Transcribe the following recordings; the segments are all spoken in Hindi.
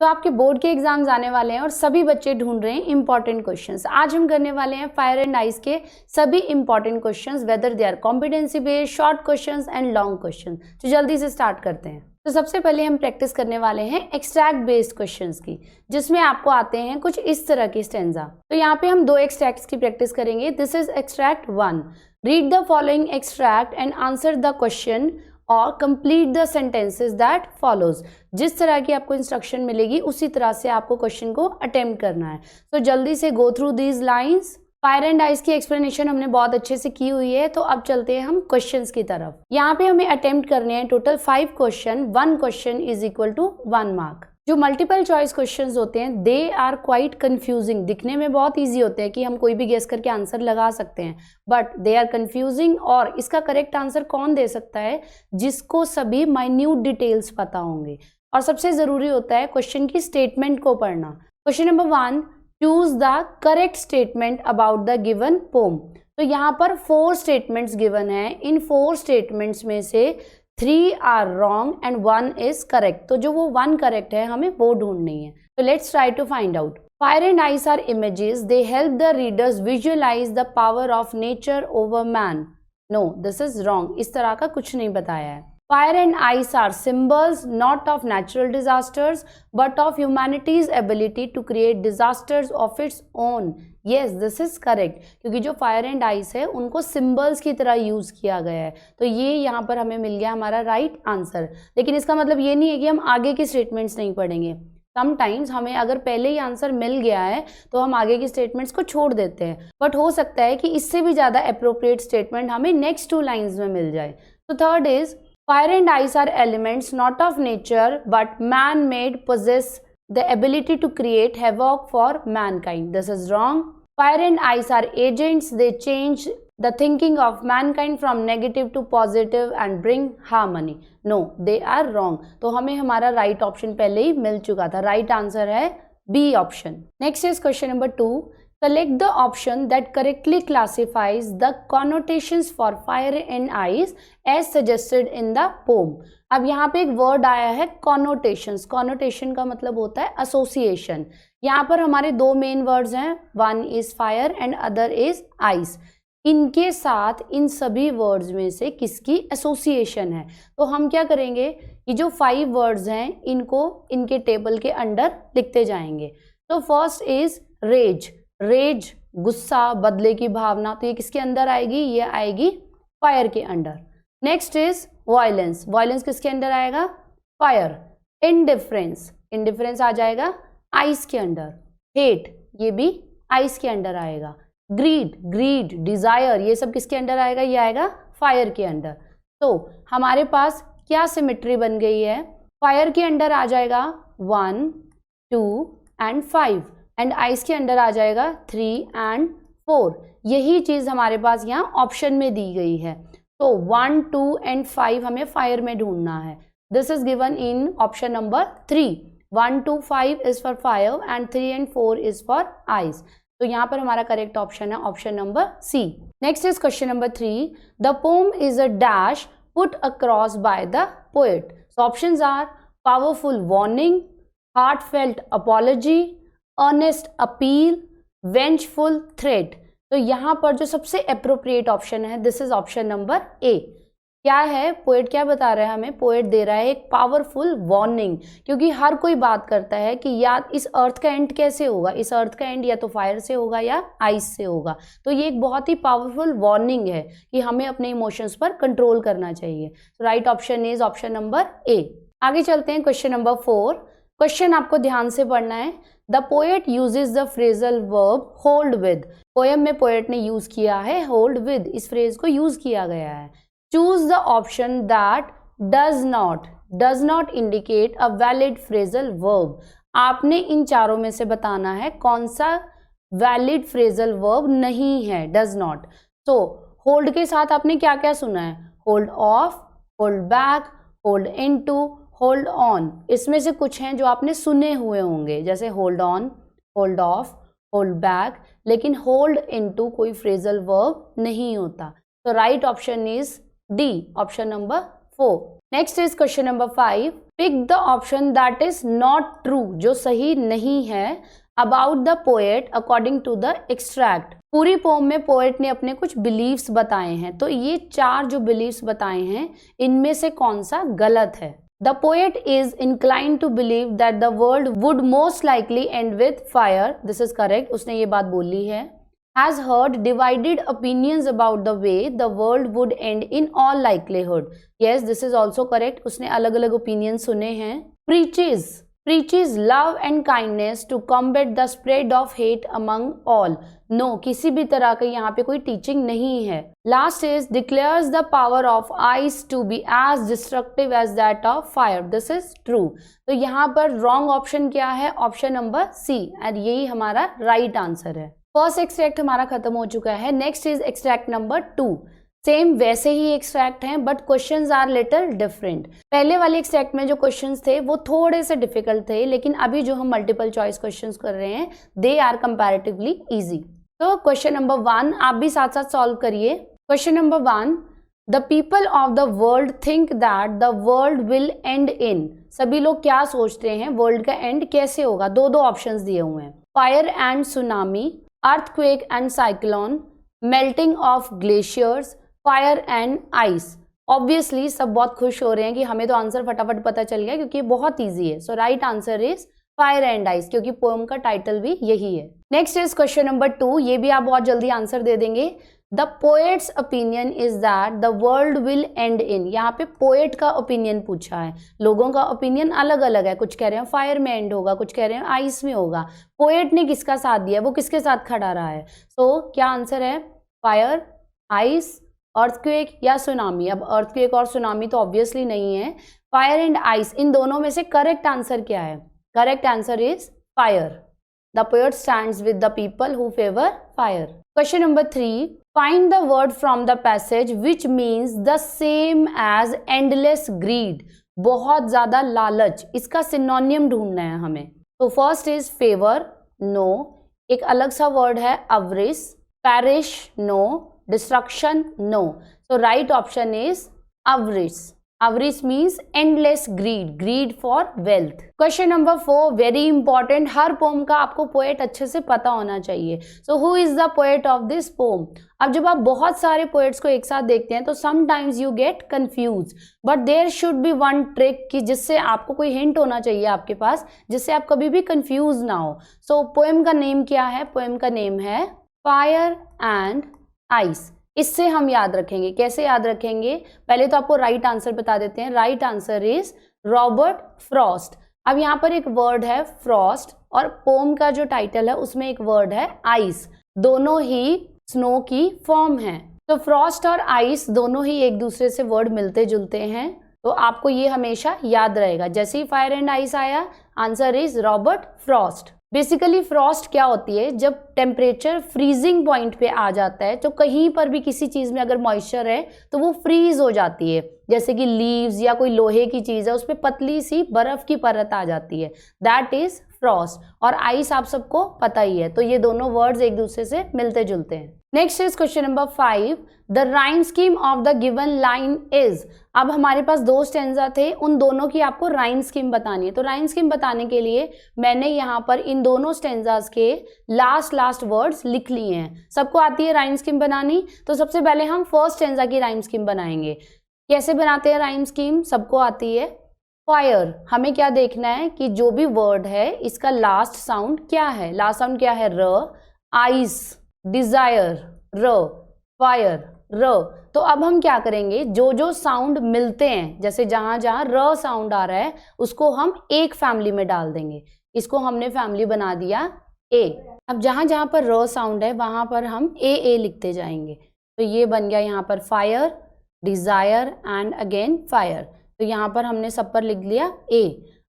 तो आपके बोर्ड के एग्जाम्स आने वाले हैं और सभी बच्चे ढूंढ रहे हैं इंपॉर्टेंट क्वेश्चंस। आज हम करने वाले हैं फायर एंड आइस के सभी important questions, whether they are competency based, short questions and long question. तो जल्दी से स्टार्ट करते हैं। तो सबसे पहले हम प्रैक्टिस करने वाले हैं एक्सट्रैक्ट बेस्ड क्वेश्चंस की, जिसमें आपको आते हैं कुछ इस तरह की स्टेंजा। तो यहाँ पे हम 2 एक्सट्रैक्ट्स की प्रैक्टिस करेंगे। This is extract 1। Read the following extract and answer the question और complete the sentences that follows. जिस तरह की आपको इंस्ट्रक्शन मिलेगी उसी तरह से आपको क्वेश्चन को अटेम्प्ट करना है। तो जल्दी से go through these lines. Fire and ice की एक्सप्लेनेशन हमने बहुत अच्छे से की हुई है, तो अब चलते हैं हम क्वेश्चंस की तरफ। यहाँ पे हमें अटेम्प्ट करने हैं total 5 question. 1 question is equal to 1 mark. जो मल्टीपल चॉइस क्वेश्चंस होते हैं दे आर क्वाइट कंफ्यूजिंग। दिखने में बहुत इजी होते हैं कि हम कोई भी गेस करके आंसर लगा सकते हैं, बट दे आर कंफ्यूजिंग। और इसका करेक्ट आंसर कौन दे सकता है? जिसको सभी माइन्यूट डिटेल्स पता होंगे। और सबसे जरूरी होता है क्वेश्चन की स्टेटमेंट को पढ़ना। Question number 1, choose the correct statement about the given poem. तो यहाँ पर 4 स्टेटमेंट्स गिवन है। इन 4 स्टेटमेंट्स में से 3 are wrong and 1 is correct. तो जो वो 1 करेक्ट है हमें वो ढूंढनी है। तो let's try to find out. Fire and ice are images, they help the readers visualise the power of nature over man. No, this is wrong. इस तरह का कुछ नहीं बताया है। Fire and ice are symbols not of natural disasters but of humanity's ability to create disasters of its own. Yes, this is correct. क्योंकि जो फायर एंड आइस है उनको सिम्बल्स की तरह यूज किया गया है। तो ये यहाँ पर हमें मिल गया हमारा राइट आंसर। लेकिन इसका मतलब ये नहीं है कि हम आगे की स्टेटमेंट्स नहीं पढ़ेंगे। समटाइम्स हमें अगर पहले ही आंसर मिल गया है तो हम आगे की स्टेटमेंट्स को छोड़ देते हैं, बट हो सकता है कि इससे भी ज़्यादा अप्रोप्रिएट स्टेटमेंट हमें नेक्स्ट 2 लाइन्स में मिल जाए। तो third is fire and ice are elements not of nature but man-made, possess the ability to create havoc for mankind. This is wrong. Fire and ice are agents. They change the thinking of mankind from negative to positive and bring harmony. No, they are wrong. तो हमें हमारा right option पहले ही मिल चुका था। Right answer है B option. Next is question number 2. Select the option that correctly classifies the connotations for fire and ice as suggested in the poem. अब यहाँ पे एक वर्ड आया है connotations. Connotation का मतलब होता है association. यहाँ पर हमारे 2 मेन वर्ड्स हैं, one is fire and other is ice. इनके साथ इन सभी वर्ड्स में से किसकी एसोसिएशन है? तो हम क्या करेंगे, ये जो 5 वर्ड्स हैं इनको इनके टेबल के अंडर लिखते जाएंगे। तो फर्स्ट इज रेज। रेज गुस्सा, बदले की भावना, तो ये किसके अंदर आएगी? ये आएगी फायर के under. Next is violence. Violence किसके अंडर आएगा? फायर। इनडिफरेंस, इनडिफरेंस आ जाएगा आइस के अंडर। हेट, ये भी आइस के अंडर आएगा। ग्रीड, ग्रीड, डिजायर, ये सब किसके अंडर आएगा? ये आएगा फायर के अंडर। तो हमारे पास क्या सिमेट्री बन गई है? फायर के अंडर आ जाएगा 1, 2 एंड 5 एंड आइस के अंडर आ जाएगा 3 एंड 4। यही चीज हमारे पास यहाँ ऑप्शन में दी गई है। तो 1, 2 एंड 5 हमें फायर में ढूंढना है। This is given in option number 3। 1, 2, 5 is for fire and 3 and 4 is for ice. तो यहाँ पर हमारा करेक्ट ऑप्शन है option number C. Next is question number 3। The poem is a dash put across by the poet. So options are powerful warning, heartfelt apology, earnest appeal, vengeful threat. तो यहाँ पर जो सबसे अप्रोप्रिएट ऑप्शन है this is option number A. क्या है? पोएट क्या बता रहा है हमें? पोएट दे रहा है एक पावरफुल वार्निंग, क्योंकि हर कोई बात करता है कि यार इस अर्थ का एंड कैसे होगा, इस अर्थ का एंड या तो फायर से होगा या आइस से होगा। तो ये एक बहुत ही पावरफुल वार्निंग है कि हमें अपने इमोशंस पर कंट्रोल करना चाहिए। Right option is option number A. आगे चलते हैं क्वेश्चन नंबर 4। क्वेश्चन आपको ध्यान से पढ़ना है। The poet uses the phrasal verb hold with. Poem में पोएट ने यूज किया है होल्ड विद, इस फ्रेज को यूज किया गया है। Choose the option that does not indicate a valid phrasal verb. आपने इन चारों में से बताना है कौन सा वैलिड फ्रेजल वर्ब नहीं है, डज नॉट। तो होल्ड के साथ आपने क्या क्या सुना है? Hold off, hold back, hold into, hold on. इसमें से कुछ हैं जो आपने सुने हुए होंगे, जैसे hold on, hold off, hold back, लेकिन होल्ड इनटू कोई फ्रेजल वर्ब नहीं होता। तो right option is D, option number 4। Next is question number 5। Pick the option that is not true, जो सही नहीं है, about the poet according to the extract. पूरी पोम में पोएट ने अपने कुछ बिलीव्स बताए हैं, तो ये 4 जो बिलीव्स बताए हैं इनमें से कौन सा गलत है। The poet is inclined to believe that the world would most likely end with fire, this is correct, उसने ये बात बोली है। Has heard divided opinions about the way the world would end in all likelihood. Yes, this is also correct. उसने अलग अलग opinions सुने हैं। Preaches love and kindness to combat the spread of hate among all. No, किसी भी तरह का यहाँ पे कोई teaching नहीं है। Last is declares the power of ice to be as destructive as that of fire. This is true. तो यहाँ पर wrong option क्या है? Option number C, और यही हमारा right answer है। फर्स्ट एक्सट्रैक्ट हमारा खत्म हो चुका है। Next is extract number 2। Same वैसे ही एक्सट्रैक्ट हैं but questions are little different. पहले वाले एक्सट्रैक्ट में जो क्वेश्चंस थे वो थोड़े से डिफिकल्ट थे, लेकिन अभी जो हम मल्टीपल चॉइस क्वेश्चंस कर रहे हैं दे आर कंपैरेटिवली इजी। तो क्वेश्चन नंबर 1 आप भी साथ साथ सॉल्व करिए। Question number 1, the people of the world think that the world will end इन। सभी लोग क्या सोचते हैं वर्ल्ड का एंड कैसे होगा? दो ऑप्शंस दिए हुए हैं, fire and tsunami, earthquake and cyclone, melting of glaciers, fire and ice। Obviously सब बहुत खुश हो रहे हैं कि हमें तो आंसर फटाफट पता चल गया क्योंकि ये बहुत इजी है। So right answer is fire and ice, क्योंकि पोएम का टाइटल भी यही है। नेक्स्ट इज क्वेश्चन नंबर 2, ये भी आप बहुत जल्दी आंसर दे देंगे। The poets opinion is that the world will end इन। यहाँ पे पोएट का ओपिनियन पूछा है, लोगों का ओपिनियन अलग अलग है, कुछ कह रहे हैं फायर में एंड होगा, कुछ कह रहे हैं आइस में होगा। पोएट ने किसका साथ दिया, वो किसके साथ खड़ा रहा है? सो क्या आंसर है? फायर, आइस, अर्थक्वेक या सुनामी। अब अर्थक्वेक और सुनामी तो ऑब्वियसली नहीं है, फायर एंड आइस, इन दोनों में से करेक्ट आंसर क्या है? Correct answer is fire. The poet stands with the people who favour fire. Question number 3, find the word from the passage which means the same as endless greed। बहुत ज्यादा लालच, इसका सिनोनियम ढूंढना है हमें। तो फर्स्ट इज फेवर, नो। एक अलग सा वर्ड है avarice, perish, no. Destruction, no. So right option is avarice. Avarice means endless greed, greed for wealth। Question number 4 very important, हर पोम का आपको पोएट अच्छे से पता होना चाहिए। So who is the poet of this poem? अब जब आप बहुत सारे पोएट्स को एक साथ देखते हैं तो sometimes you get confuse, but there should be one trick कि जिससे आपको कोई हिंट होना चाहिए आपके पास, जिससे आप कभी भी कंफ्यूज ना हो। सो पोएम का नेम क्या है? पोएम का नेम है फायर एंड आइस। इससे हम याद रखेंगे, कैसे याद रखेंगे? पहले तो आपको राइट आंसर बता देते हैं। Right answer is Robert Frost. अब यहाँ पर एक वर्ड है फ्रॉस्ट और पोम का जो टाइटल है उसमें एक वर्ड है आइस, दोनों ही स्नो की फॉर्म है। तो फ्रॉस्ट और आइस दोनों ही एक दूसरे से वर्ड मिलते जुलते हैं, तो आपको ये हमेशा याद रहेगा। जैसे ही फायर एंड आइस आया, answer is Robert Frost. Basically Frost क्या होती है? जब टेम्परेचर फ्रीजिंग पॉइंट पे आ जाता है तो कहीं पर भी किसी चीज़ में अगर मॉइस्चर है तो वो फ्रीज हो जाती है, जैसे कि लीव्स या कोई लोहे की चीज़ है उस पर पतली सी बर्फ की परत आ जाती है, दैट इज फ्रॉस्ट। और आइस आप सबको पता ही है, तो ये दोनों वर्ड्स एक दूसरे से मिलते जुलते हैं। Next is question number 5, the rhyme scheme of the given line is. अब हमारे पास 2 स्टेंजा थे, उन दोनों की आपको राइम स्कीम बतानी है। तो राइम स्कीम बताने के लिए मैंने यहाँ पर इन दोनों स्टेंजास के लास्ट वर्ड्स लिख लिए हैं। सबको आती है राइम स्कीम बनानी, तो सबसे पहले हम फर्स्ट स्टेंजा की राइम स्कीम बनाएंगे। कैसे बनाते हैं राइम स्कीम? सबको आती है। फायर, हमें क्या देखना है कि जो भी वर्ड है इसका लास्ट साउंड क्या है। लास्ट साउंड क्या है? र। आइस, डिजायर, र। फायर, र। तो अब हम क्या करेंगे, जो साउंड मिलते हैं, जैसे जहां जहां र साउंड आ रहा है उसको हम एक फैमिली में डाल देंगे। इसको हमने फैमिली बना दिया ए। अब जहां जहां पर र साउंड है वहां पर हम ए लिखते जाएंगे। तो ये बन गया यहाँ पर fire, desire and again fire. तो यहाँ पर हमने सब पर लिख लिया ए।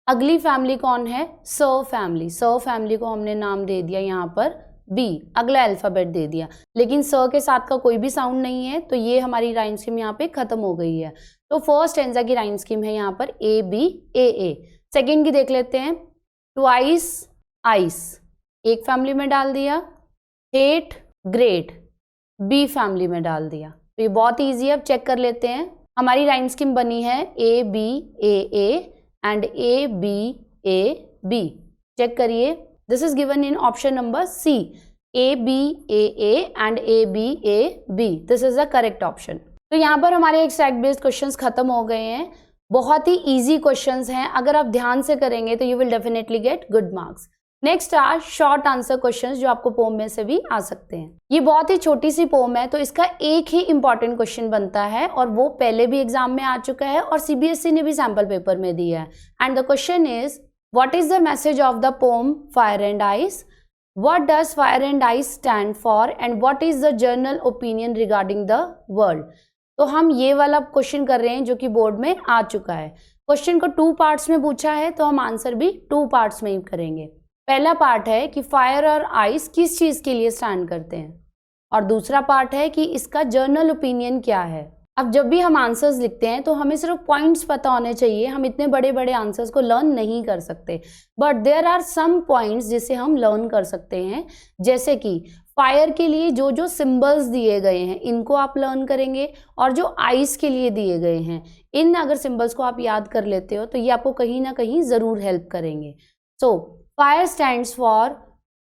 अगली फैमिली कौन है? स फैमिली। स फैमिली को हमने नाम दे दिया यहाँ पर बी, अगला अल्फाबेट दे दिया, लेकिन स के साथ का कोई भी साउंड नहीं है, तो ये हमारी राइम स्कीम यहाँ पे खत्म हो गई है। तो फर्स्ट स्टेंजा की राइम स्कीम है यहाँ पर ए बी ए ए। सेकेंड की देख लेते हैं, ट्वाइस आइस, एक फैमिली में डाल दिया। हेट ग्रेट, बी फैमिली में डाल दिया। तो ये बहुत ईजी है, अब चेक कर लेते हैं। हमारी राइम स्कीम बनी है A B A A, and ABAB. Check करिए, this is given in option number C, ABAA and ABAB. This is the correct option. तो यहाँ पर हमारे एक्सट्रैक्ट बेस्ड क्वेश्चंस खत्म हो गए हैं. बहुत ही इजी क्वेश्चंस हैं, अगर आप ध्यान से करेंगे तो you will definitely get good marks. Next are short answer questions, जो आपको पोम में से भी आ सकते हैं. ये बहुत ही छोटी सी पोम है, तो इसका एक ही इंपॉर्टेंट क्वेश्चन बनता है और वो पहले भी एग्जाम में आ चुका है और CBSE ने भी सैम्पल पेपर में दिया है. And the question is, what is the message of the pome fire and ice? What does fire and ice stand for and what is the general opinion regarding the world? तो हम ये वाला क्वेश्चन कर रहे हैं जो कि बोर्ड में आ चुका है. क्वेश्चन को 2 पार्ट्स में पूछा है, तो हम आंसर भी 2 पार्ट्स में ही करेंगे. पहला पार्ट है कि फायर और आइस किस चीज़ के लिए स्टैंड करते हैं, और दूसरा पार्ट है कि इसका जर्नल ओपिनियन क्या है. अब जब भी हम आंसर्स लिखते हैं तो हमें सिर्फ पॉइंट्स पता होने चाहिए, हम इतने बड़े बड़े आंसर्स को लर्न नहीं कर सकते. But there are some points जिसे हम लर्न कर सकते हैं, जैसे कि फायर के लिए जो जो सिंबल्स दिए गए हैं इनको आप लर्न करेंगे, और जो आइस के लिए दिए गए हैं इन अगर सिंबल्स को आप याद कर लेते हो तो ये आपको कहीं ना कहीं ज़रूर हेल्प करेंगे. So fire stands for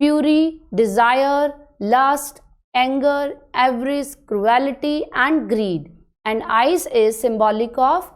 fury, desire, lust, anger, avarice, cruelty and greed. And ice is symbolic of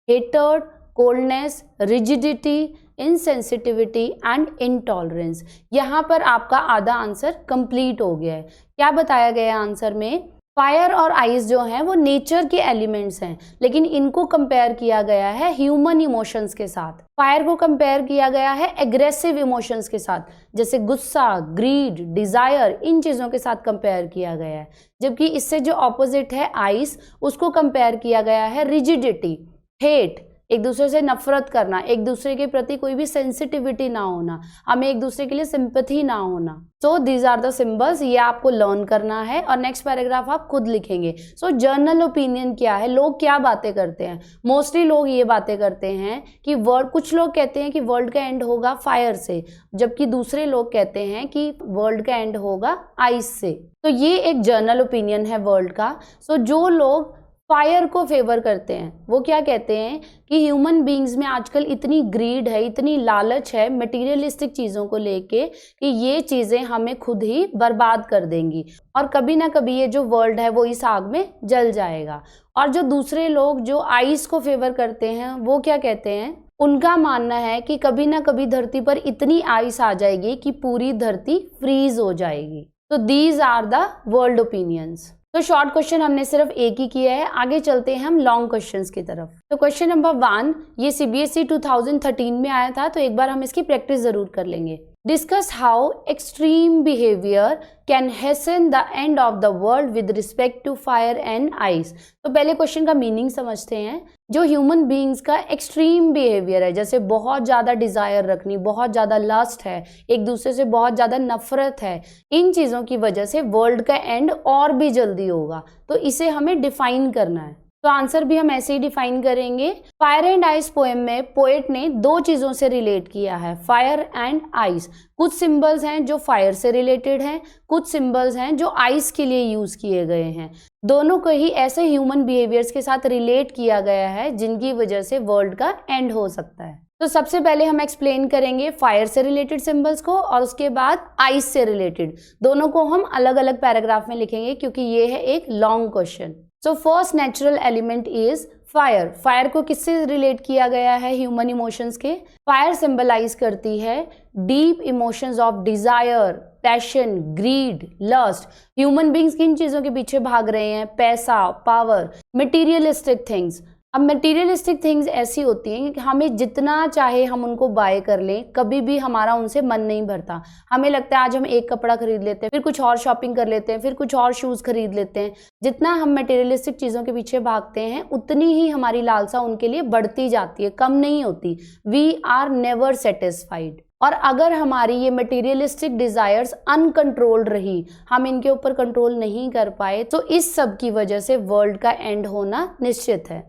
hatred, coldness, rigidity, insensitivity and intolerance. यहाँ पर आपका आधा आंसर कंप्लीट हो गया है. क्या बताया गया है आंसर में? फायर और आइस जो हैं वो नेचर के एलिमेंट्स हैं, लेकिन इनको कंपेयर किया गया है ह्यूमन इमोशंस के साथ. फायर को कंपेयर किया गया है एग्रेसिव इमोशंस के साथ, जैसे गुस्सा, ग्रीड, डिजायर, इन चीज़ों के साथ कंपेयर किया गया है. जबकि इससे जो ऑपोजिट है आइस, उसको कंपेयर किया गया है रिजिडिटी, हेट, एक दूसरे से नफरत करना, एक दूसरे के प्रति कोई भी सेंसिटिविटी ना होना, हमें एक दूसरे के लिए सिंपैथी ना होना. So these are the symbols, ये आपको लर्न करना है और नेक्स्ट पैराग्राफ आप खुद लिखेंगे. सो जर्नल ओपिनियन क्या है, लोग क्या बातें करते हैं? मोस्टली लोग ये बातें करते हैं कि कुछ लोग कहते हैं कि वर्ल्ड का एंड होगा फायर से, जबकि दूसरे लोग कहते हैं कि वर्ल्ड का एंड होगा आइस से. तो ये एक जर्नल ओपिनियन है वर्ल्ड का. सो जो लोग फायर को फेवर करते हैं वो क्या कहते हैं कि ह्यूमन बीइंग्स में आजकल इतनी ग्रीड है, इतनी लालच है मटेरियलिस्टिक चीज़ों को लेके कि ये चीज़ें हमें खुद ही बर्बाद कर देंगी और कभी ना कभी ये जो वर्ल्ड है वो इस आग में जल जाएगा. और जो दूसरे लोग जो आइस को फेवर करते हैं वो क्या कहते हैं, उनका मानना है कि कभी ना कभी धरती पर इतनी आइस आ जाएगी कि पूरी धरती फ्रीज हो जाएगी. तो these are the world opinions. तो शॉर्ट क्वेश्चन हमने सिर्फ एक ही किया है, आगे चलते हैं हम लॉन्ग क्वेश्चंस की तरफ. तो क्वेश्चन नंबर 1 ये CBSE 2013 में आया था, तो एक बार हम इसकी प्रैक्टिस जरूर कर लेंगे. Discuss how extreme behaviour can hasten the end of the world with respect to fire and ice. तो पहले क्वेश्चन का मीनिंग समझते हैं. जो ह्यूमन बीइंग्स का एक्सट्रीम बिहेवियर है, जैसे बहुत ज़्यादा डिज़ायर रखनी, बहुत ज़्यादा लस्ट है, एक दूसरे से बहुत ज़्यादा नफरत है, इन चीज़ों की वजह से वर्ल्ड का एंड और भी जल्दी होगा. तो इसे हमें डिफाइन करना है. तो आंसर भी हम ऐसे ही डिफाइन करेंगे. फायर एंड आइस पोएम में पोएट ने 2 चीज़ों से रिलेट किया है, फायर एंड आइस. कुछ सिंबल्स हैं जो फायर से रिलेटेड हैं, कुछ सिंबल्स हैं जो आइस के लिए यूज़ किए गए हैं. दोनों को ही ऐसे ह्यूमन बिहेवियर्स के साथ रिलेट किया गया है जिनकी वजह से वर्ल्ड का एंड हो सकता है. तो सबसे पहले हम एक्सप्लेन करेंगे फायर से रिलेटेड सिंबल्स को और उसके बाद आइस से रिलेटेड. दोनों को हम अलग अलग पैराग्राफ में लिखेंगे क्योंकि ये है एक long question. So first natural element is fire. Fire को किससे रिलेट किया गया है? ह्यूमन इमोशंस के. फायर सिंबलाइज करती है deep emotions of desire, passion, greed, lust. Human beings किन चीज़ों के पीछे भाग रहे हैं? पैसा, पावर, मटीरियलिस्टिक थिंग्स. अब मटीरियलिस्टिक थिंग्स ऐसी होती हैं कि हमें जितना चाहे हम उनको बाय कर लें, कभी भी हमारा उनसे मन नहीं भरता. हमें लगता है आज हम एक कपड़ा खरीद लेते हैं, फिर कुछ और शॉपिंग कर लेते हैं, फिर कुछ और शूज़ खरीद लेते हैं. जितना हम मटेरियलिस्टिक चीज़ों के पीछे भागते हैं उतनी ही हमारी लालसा उनके लिए बढ़ती जाती है, कम नहीं होती. We are never satisfied. और अगर हमारी ये मटेरियलिस्टिक डिज़ायर्स अनकंट्रोल्ड रही, हम इनके ऊपर कंट्रोल नहीं कर पाए, तो इस सब की वजह से वर्ल्ड का एंड होना निश्चित है.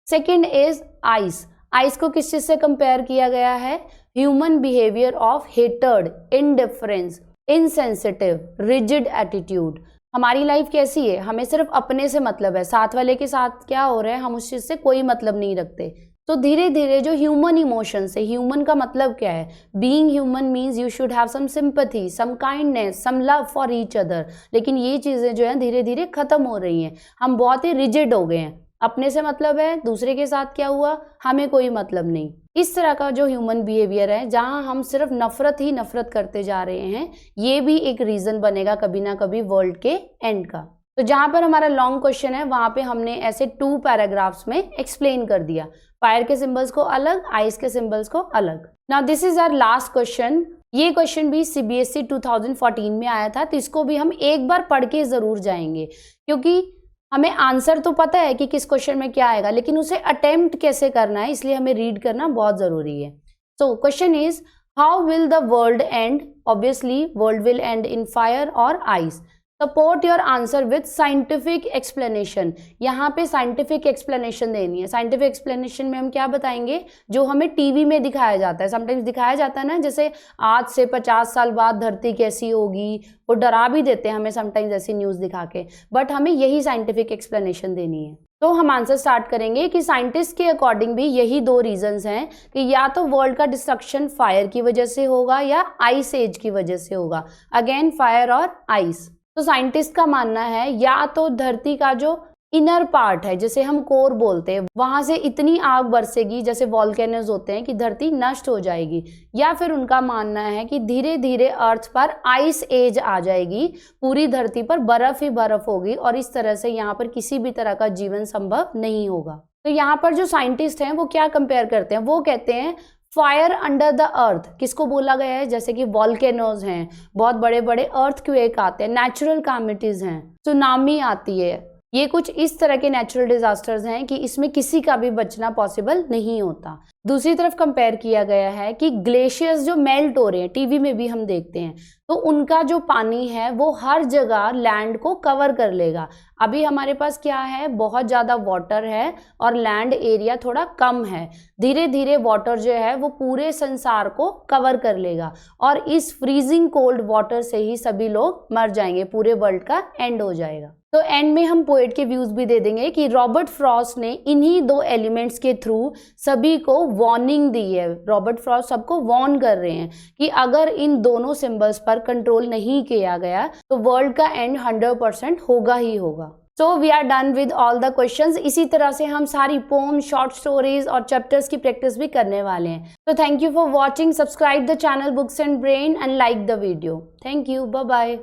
Second is ice. आइस को किस चीज से कंपेयर किया गया है? Human behaviour of hatred, indifference, insensitive, rigid attitude. हमारी लाइफ कैसी है? हमें सिर्फ अपने से मतलब है, साथ वाले के साथ क्या हो रहा है हम उस चीज से कोई मतलब नहीं रखते. तो धीरे धीरे जो ह्यूमन इमोशंस है, ह्यूमन का मतलब क्या है, being human means you should have some sympathy, some kindness, some love for each other, लेकिन ये चीज़ें जो है धीरे धीरे खत्म हो रही हैं। हम बहुत ही रिजिड हो गए हैं, अपने से मतलब है, दूसरे के साथ क्या हुआ हमें कोई मतलब नहीं। इस तरह का जो ह्यूमन बिहेवियर है जहाँ हम सिर्फ नफरत ही नफरत करते जा रहे हैं, ये भी एक रीज़न बनेगा कभी ना कभी वर्ल्ड के एंड का। तो जहाँ पर हमारा लॉन्ग क्वेश्चन है वहाँ पे हमने ऐसे 2 पैराग्राफ्स में एक्सप्लेन कर दिया, फायर के सिंबल्स को अलग, आइस के सिंबल्स को अलग। Now this is our last question. ये क्वेश्चन भी CBSE 2014 में आया था, तो इसको भी हम एक बार पढ़ के ज़रूर जाएंगे, क्योंकि हमें आंसर तो पता है कि किस क्वेश्चन में क्या आएगा, लेकिन उसे अटेम्प्ट कैसे करना है, इसलिए हमें रीड करना बहुत ज़रूरी है। So question is, how will the world end? Obviously world will end in fire और ice. Support your answer with scientific explanation. यहाँ पे साइंटिफिक एक्सप्लेनेशन देनी है। साइंटिफिक एक्सप्लेनेशन में हम क्या बताएंगे, जो हमें टीवी में दिखाया जाता है, समटाइम्स दिखाया जाता है ना, जैसे आज से 50 साल बाद धरती कैसी होगी, वो डरा भी देते हैं हमें समटाइम्स ऐसी न्यूज़ दिखा के, बट हमें यही साइंटिफिक एक्सप्लेनेशन देनी है। तो हम आंसर स्टार्ट करेंगे कि साइंटिस्ट के अकॉर्डिंग भी यही 2 रीजंस हैं कि या तो वर्ल्ड का डिस्ट्रक्शन फायर की वजह से होगा या आइस एज की वजह से होगा। अगेन फायर और आइस। तो साइंटिस्ट का मानना है या तो धरती का जो इनर पार्ट है, जिसे हम कोर बोलते हैं, वहां से इतनी आग बरसेगी जैसे वॉल्केनोज होते हैं कि धरती नष्ट हो जाएगी, या फिर उनका मानना है कि धीरे धीरे अर्थ पर आइस एज आ जाएगी, पूरी धरती पर बर्फ ही बर्फ होगी और इस तरह से यहाँ पर किसी भी तरह का जीवन संभव नहीं होगा। तो यहाँ पर जो साइंटिस्ट हैं वो क्या कंपेयर करते हैं, वो कहते हैं फायर अंडर द अर्थ। किसको बोला गया है, जैसे कि वॉल्केनोज हैं, बहुत बड़े बड़े अर्थक्वेक आते हैं, नेचुरल कैलामिटीज हैं, सुनामी आती है, ये कुछ इस तरह के नेचुरल डिजास्टर्स हैं कि इसमें किसी का भी बचना पॉसिबल नहीं होता। दूसरी तरफ कंपेयर किया गया है कि ग्लेशियर्स जो मेल्ट हो रहे हैं, टीवी में भी हम देखते हैं, तो उनका जो पानी है वो हर जगह लैंड को कवर कर लेगा। अभी हमारे पास क्या है, बहुत ज़्यादा वाटर है और लैंड एरिया थोड़ा कम है। धीरे धीरे वाटर जो है वो पूरे संसार को कवर कर लेगा और इस फ्रीजिंग कोल्ड वाटर से ही सभी लोग मर जाएंगे, पूरे वर्ल्ड का एंड हो जाएगा। तो एंड में हम पोएट के व्यूज भी दे देंगे कि रॉबर्ट फ्रॉस्ट ने इन्हीं 2 एलिमेंट्स के थ्रू सभी को वार्निंग दी है। रॉबर्ट फ्रॉस्ट सबको वार्न कर रहे हैं कि अगर इन दोनों सिंबल्स पर कंट्रोल नहीं किया गया तो वर्ल्ड का एंड 100% होगा ही होगा। So we are done with all the questions. इसी तरह से हम सारी पोम, शॉर्ट स्टोरीज और चैप्टर्स की प्रैक्टिस भी करने वाले हैं। तो thank you for watching, subscribe the channel books and brain and like the video. Thank you, bye bye.